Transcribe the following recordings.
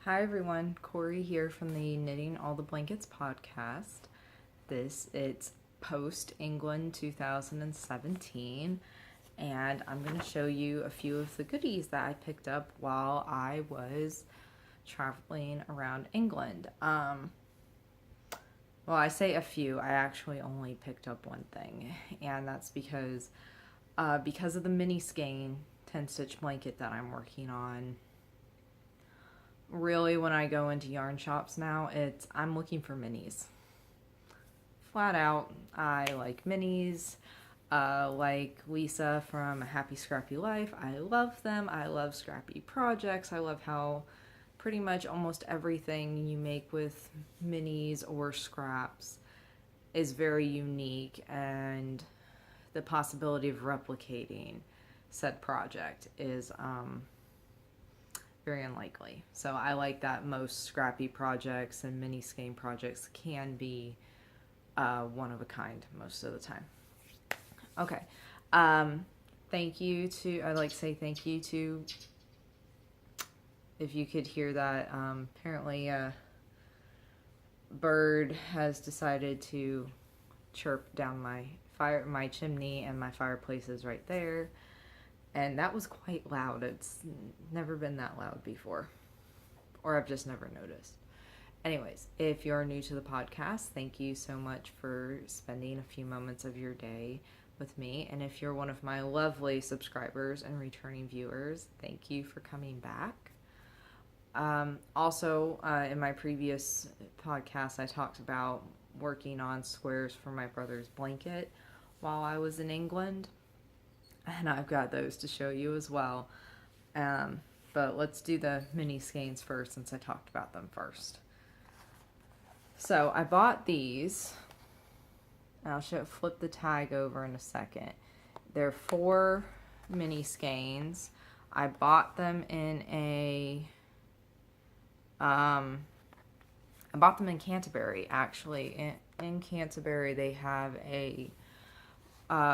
Hi everyone, Corey here from the Knitting All the Blankets podcast. It's post England 2017, and I'm going to show you a few of the goodies that I picked up while I was traveling around England. Well, I say a few. I actually only picked up one thing, and that's because of the mini skein 10-stitch blanket that I'm working on. Really, when I go into yarn shops now, I'm looking for minis. Flat out, I like minis. Like Lisa from A Happy Scrappy Life, I love them. I love scrappy projects. I love how pretty much almost everything you make with minis or scraps is very unique, and the possibility of replicating said project is very unlikely. So I like that most scrappy projects and mini skein projects can be one of a kind most of the time. Okay. I'd like to say thank you to, if you could hear that, apparently a bird has decided to chirp down my chimney, and my fireplace is right there. And that was quite loud. It's never been that loud before. Or I've just never noticed. Anyways, if you're new to the podcast, thank you so much for spending a few moments of your day with me. And if you're one of my lovely subscribers and returning viewers, thank you for coming back. Also, in my previous podcast, I talked about working on squares for my brother's blanket while I was in England. And I've got those to show you as well. But let's do the mini skeins first, since I talked about them first. So I bought these. I'll flip the tag over in a second. They're 4 mini skeins. I bought them in Canterbury, actually. In Canterbury, they have a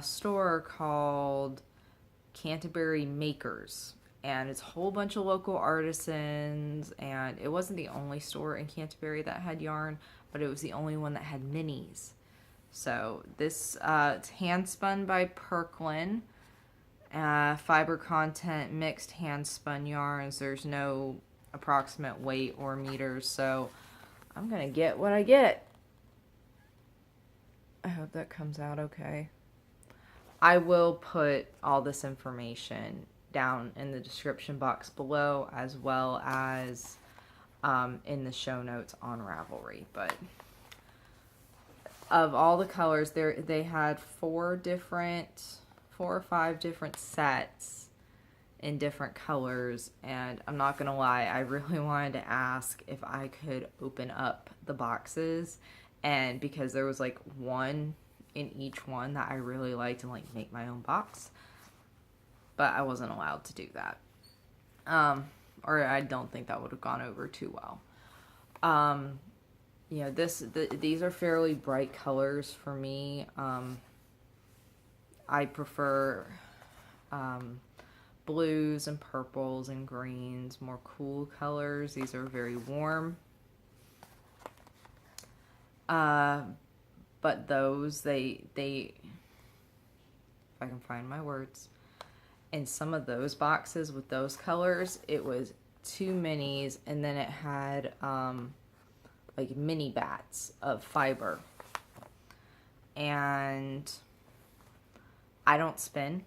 store called Canterbury Makers, and it's a whole bunch of local artisans, and it wasn't the only store in Canterbury that had yarn, but it was the only one that had minis. So this it's Handspun by Purklin, fiber content, mixed handspun yarns. There's no approximate weight or meters, so I'm gonna get what I get. I hope that comes out okay. I will put all this information down in the description box below, as well as in the show notes on Ravelry. But of all the colors, they had 4 or 5 different sets in different colors. And I'm not gonna lie, I really wanted to ask if I could open up the boxes, and because there was like one in each one that I really liked, and like make my own box, but I wasn't allowed to do that, or I don't think that would have gone over too well. These are fairly bright colors for me. I prefer blues and purples and greens, more cool colors. These are very warm. But those, if I can find my words, in some of those boxes with those colors, it was 2 minis, and then it had like mini bats of fiber. And I don't spin.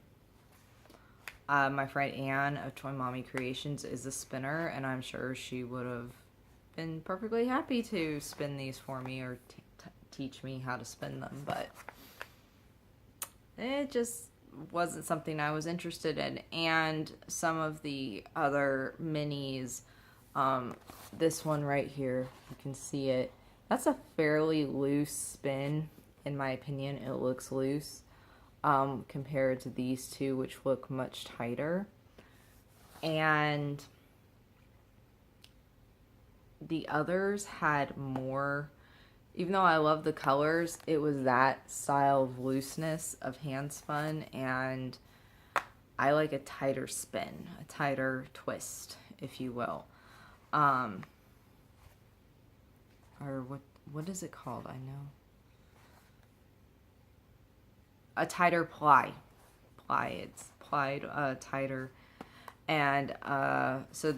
My friend Anne of Toy Mommy Creations is a spinner, and I'm sure she would have been perfectly happy to spin these for me, or teach me how to spin them, but it just wasn't something I was interested in. And some of the other minis, this one right here, you can see it, that's a fairly loose spin, in my opinion. It looks loose compared to these two, which look much tighter. And the others had more. Even though I love the colors, it was that style of looseness of handspun, and I like a tighter spin, a tighter twist, if you will. Um, or what is it called? I know. A tighter ply. It's plied tighter. And so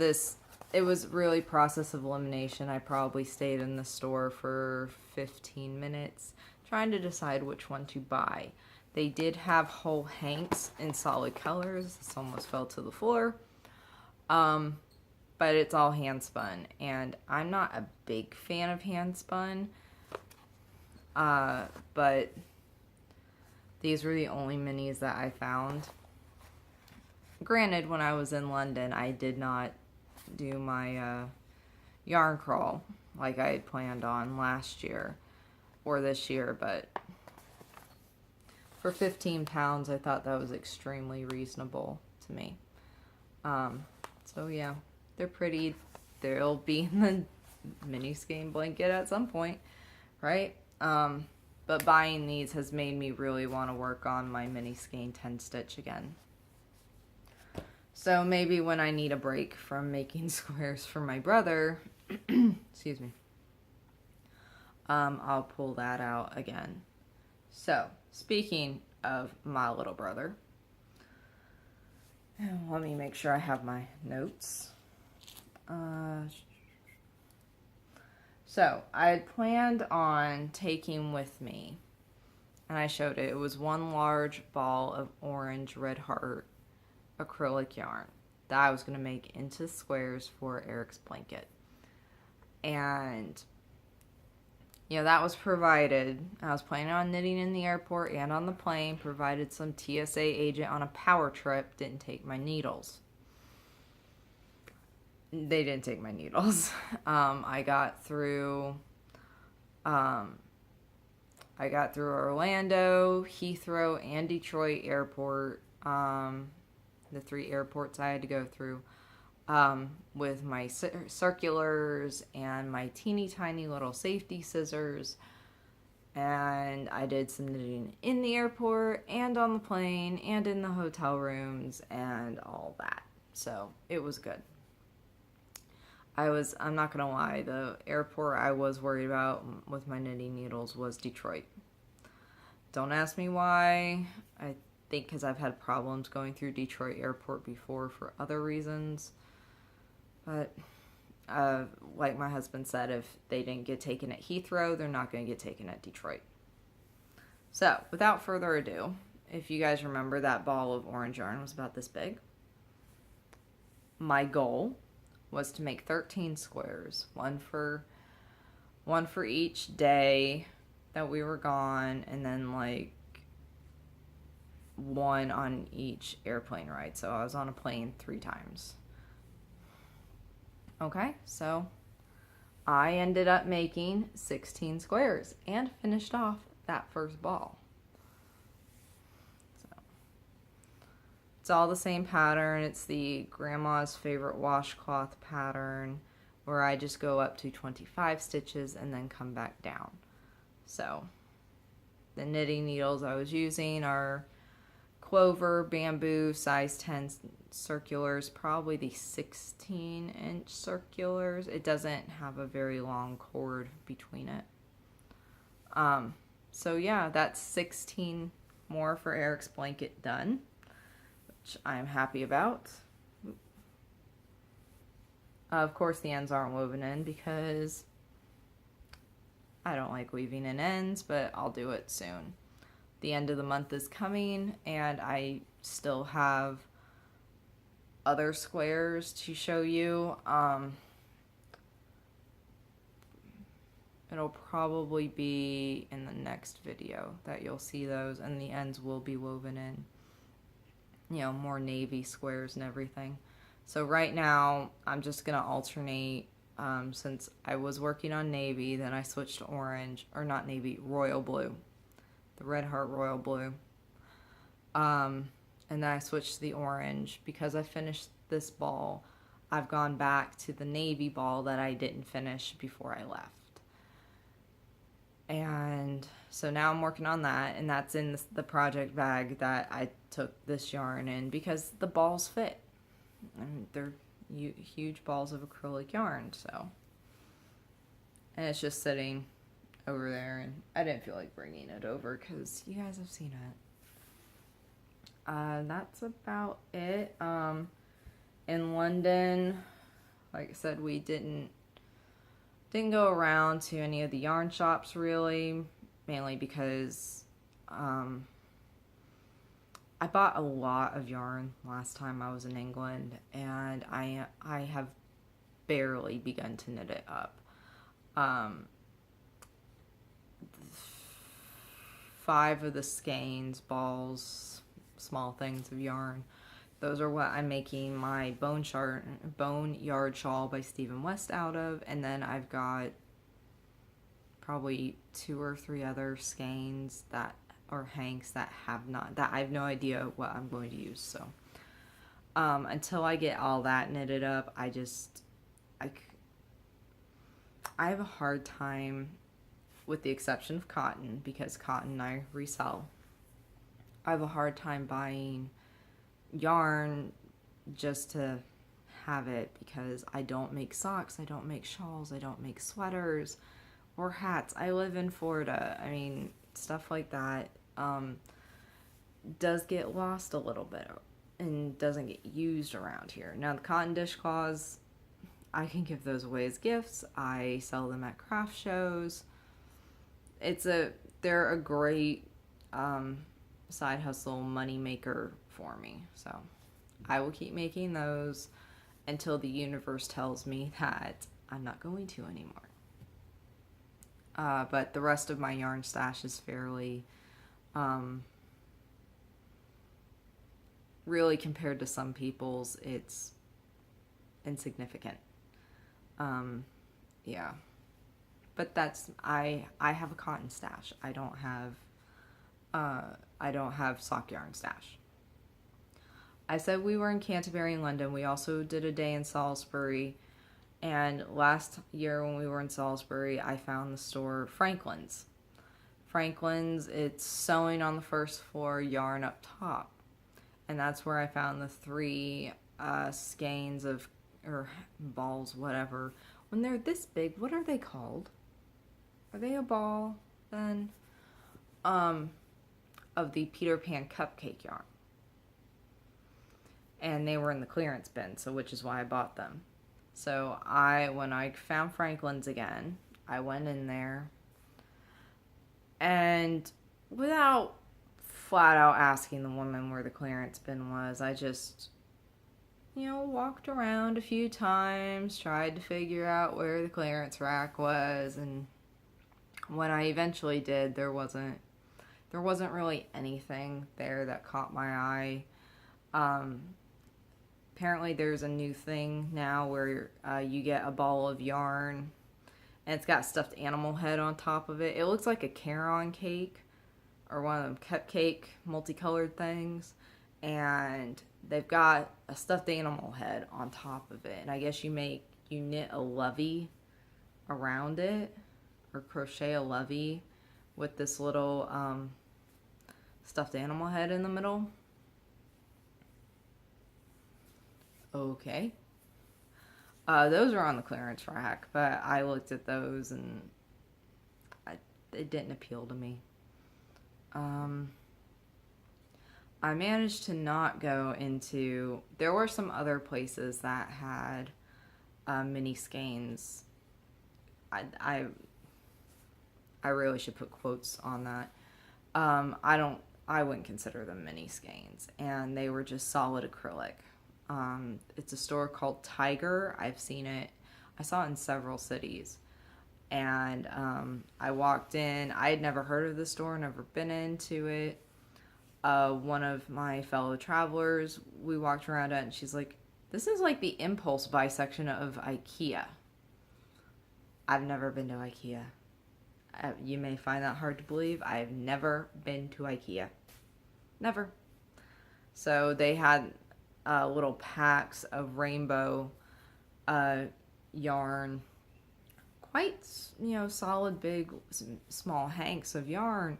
it was really process of elimination. I probably stayed in the store for 15 minutes trying to decide which one to buy. They did have whole hanks in solid colors. This almost fell to the floor. But it's all hand spun, and I'm not a big fan of hand spun. But these were the only minis that I found. Granted, when I was in London, I did not do my yarn crawl like I had planned on last year or this year, but for 15 pounds, I thought that was extremely reasonable to me. So yeah, they're pretty. They'll be in the mini skein blanket at some point, right? But buying these has made me really want to work on my mini skein 10 stitch again. So maybe when I need a break from making squares for my brother, excuse me, I'll pull that out again. So speaking of my little brother, let me make sure I have my notes. So I had planned on taking with me, and I showed it, it was one large ball of orange red heart acrylic yarn that I was going to make into squares for Eric's blanket. And that was provided. I was planning on knitting in the airport and on the plane, provided some TSA agent on a power trip didn't take my needles. They didn't take my needles. I got through Orlando, Heathrow, and Detroit airport, the 3 airports I had to go through, with my circulars and my teeny tiny little safety scissors. And I did some knitting in the airport and on the plane and in the hotel rooms and all that. So it was good. I'm not gonna lie, the airport I was worried about with my knitting needles was Detroit. Don't ask me why. I think because I've had problems going through Detroit airport before for other reasons. But like my husband said, if they didn't get taken at Heathrow, they're not going to get taken at Detroit. So without further ado, if you guys remember, that ball of orange yarn was about this big. My goal was to make 13 squares, one for each day that we were gone, and then like one on each airplane ride. So I was on a plane 3 times. Okay, so I ended up making 16 squares and finished off that first ball. So it's all the same pattern. It's the grandma's favorite washcloth pattern, where I just go up to 25 stitches and then come back down. So the knitting needles I was using are Clover bamboo size 10 circulars, probably the 16-inch circulars. It doesn't have a very long cord between it. So yeah, that's 16 more for Eric's blanket done, which I'm happy about. Of course, the ends aren't woven in because I don't like weaving in ends, but I'll do it soon. The end of the month is coming, and I still have other squares to show you. It'll probably be in the next video that you'll see those, and the ends will be woven in, more navy squares and everything. So right now, I'm just going to alternate, since I was working on navy, then I switched to orange, or not navy, royal blue. The Red Heart Royal Blue. And then I switched to the orange. Because I finished this ball, I've gone back to the navy ball that I didn't finish before I left. And so now I'm working on that, and that's in the project bag that I took this yarn in because the balls fit. And they're, huge balls of acrylic yarn. So, and it's just sitting over there, and I didn't feel like bringing it over because you guys have seen it. That's about it. In London, like I said, we didn't go around to any of the yarn shops really, mainly because I bought a lot of yarn last time I was in England, and I have barely begun to knit it up. 5 of the skeins, balls, small things of yarn, those are what I'm making my bone yard shawl by Stephen West out of, and then I've got probably 2 or 3 other skeins or hanks that I have no idea what I'm going to use. So until I get all that knitted up, I have a hard time, with the exception of cotton, because cotton I resell. I have a hard time buying yarn just to have it, because I don't make socks, I don't make shawls, I don't make sweaters or hats. I live in Florida. I mean, stuff like that does get lost a little bit and doesn't get used around here. Now, the cotton dishcloths, I can give those away as gifts. I sell them at craft shows. They're a great side hustle money maker for me. So I will keep making those until the universe tells me that I'm not going to anymore. But the rest of my yarn stash is fairly, really, compared to some people's, it's insignificant. Yeah. But I have a cotton stash. I don't have sock yarn stash. I said we were in Canterbury in London. We also did a day in Salisbury. And last year when we were in Salisbury, I found the store Franklin's. Franklin's, it's sewing on the first floor, yarn up top. And that's where I found the 3 skeins or balls, whatever. When they're this big, what are they called? Are they a ball then? Of the Peter Pan cupcake yarn. And they were in the clearance bin, so which is why I bought them. So when I found Franklin's again, I went in there, and without flat out asking the woman where the clearance bin was, I just, walked around a few times, tried to figure out where the clearance rack was, and when I eventually did, there wasn't really anything there that caught my eye. Apparently there's a new thing now where you get a ball of yarn and it's got stuffed animal head on top of it. It looks like a Caron cake or one of them cupcake multicolored things, and they've got a stuffed animal head on top of it, and I guess you knit a lovey around it, or crochet a lovey with this little stuffed animal head in the middle. Okay. Those are on the clearance rack, but I looked at those and it didn't appeal to me. I managed to not go into... There were some other places that had mini skeins. I really should put quotes on that. I wouldn't consider them mini skeins, and they were just solid acrylic. It's a store called Tiger. I've seen it. I saw it in several cities. And I walked in. I had never heard of the store, never been into it. One of my fellow travelers, we walked around it, and she's like, this is like the impulse buy section of IKEA. I've never been to IKEA. You may find that hard to believe. I've never been to IKEA. Never. So they had little packs of rainbow yarn, quite solid, big, small hanks of yarn,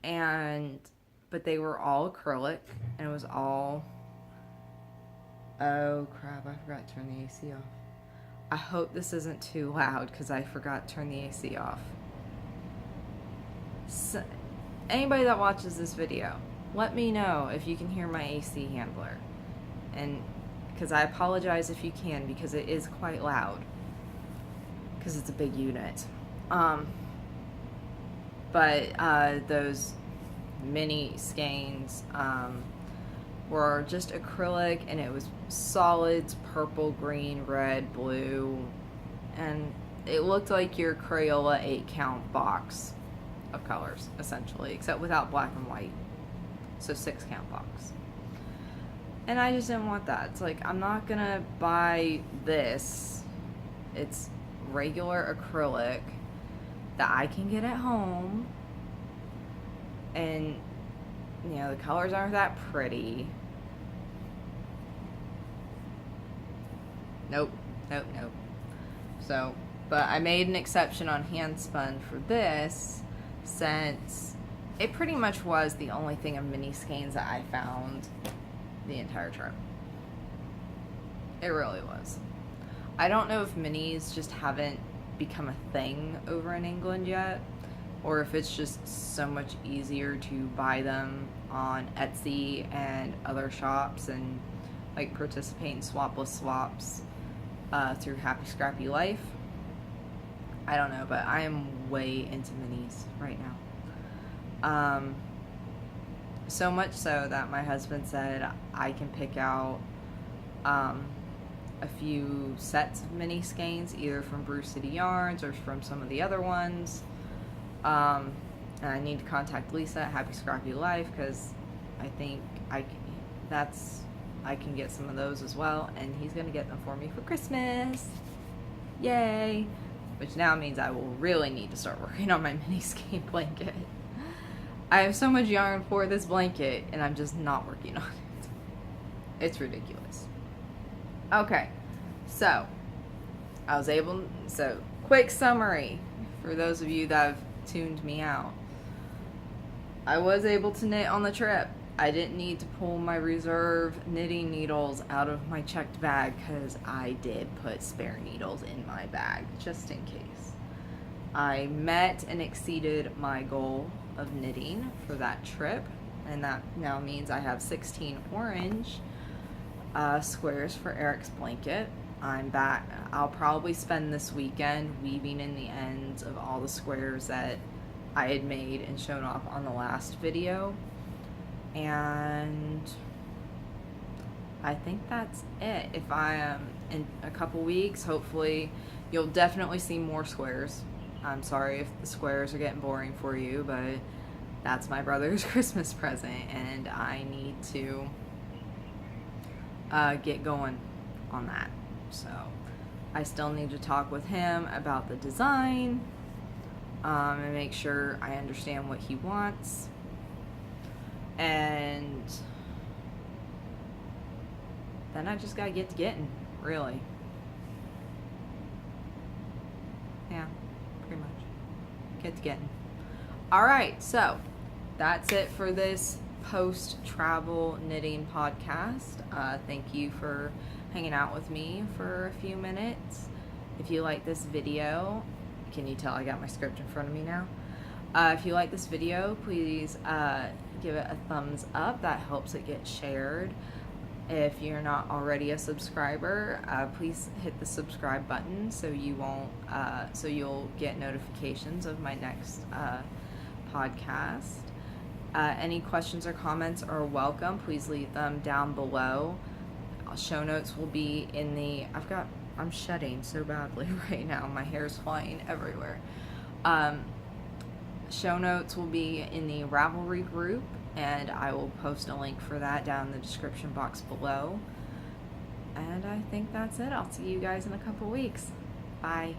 but they were all acrylic, and it was all Oh crap, I forgot to turn the AC off. I hope this isn't too loud because I forgot to turn the AC off. So, anybody that watches this video, let me know if you can hear my AC handler. And because I apologize if you can, because it is quite loud. Because it's a big unit. But those mini skeins were just acrylic, and it was solids, purple, green, red, blue, and it looked like your Crayola 8-count box of colors, essentially, except without black and white. So 6-count box. And I just didn't want that. It's like, I'm not gonna buy this. It's regular acrylic that I can get at home, and you know, the colors aren't that pretty. Nope. So, but I made an exception on Handspun for this, since it pretty much was the only thing of mini skeins that I found the entire trip. It really was. I don't know if minis just haven't become a thing over in England yet, or if it's just so much easier to buy them on Etsy and other shops and like participate in swapless swaps through Happy Scrappy Life. I don't know, but I am way into minis right now. So much so that my husband said I can pick out a few sets of mini skeins, either from Brew City Yarns or from some of the other ones. And I need to contact Lisa at Happy Scrappy Life, because I think I can get some of those as well, and he's gonna get them for me for Christmas. Yay! Which now means I will really need to start working on my mini skein blanket. I have so much yarn for this blanket, and I'm just not working on it. It's ridiculous. Okay, so quick summary for those of you that have tuned me out. I was able to knit on the trip. I didn't need to pull my reserve knitting needles out of my checked bag, because I did put spare needles in my bag just in case. I met and exceeded my goal of knitting for that trip, and that now means I have 16 orange squares for Eric's blanket. I'm back. I'll probably spend this weekend weaving in the ends of all the squares that I had made and shown off on the last video. And I think that's it. If I am in a couple weeks, hopefully you'll definitely see more squares. I'm sorry if the squares are getting boring for you, but that's my brother's Christmas present, and I need to get going on that. So I still need to talk with him about the design and make sure I understand what he wants. And then I just gotta get to getting, really. Yeah, pretty much. Get to getting. Alright, so that's it for this post-travel knitting podcast. Thank you for hanging out with me for a few minutes. If you like this video, can you tell I got my script in front of me now? If you like this video, please give it a thumbs up. That helps it get shared. If you're not already a subscriber, please hit the subscribe button so you'll get notifications of my next podcast. Any questions or comments are welcome. Please leave them down below. Show notes will be in the... I'm shedding so badly right now. My hair is flying everywhere. Show notes will be in the Ravelry group, and I will post a link for that down in the description box below. And I think that's it. I'll see you guys in a couple weeks. Bye.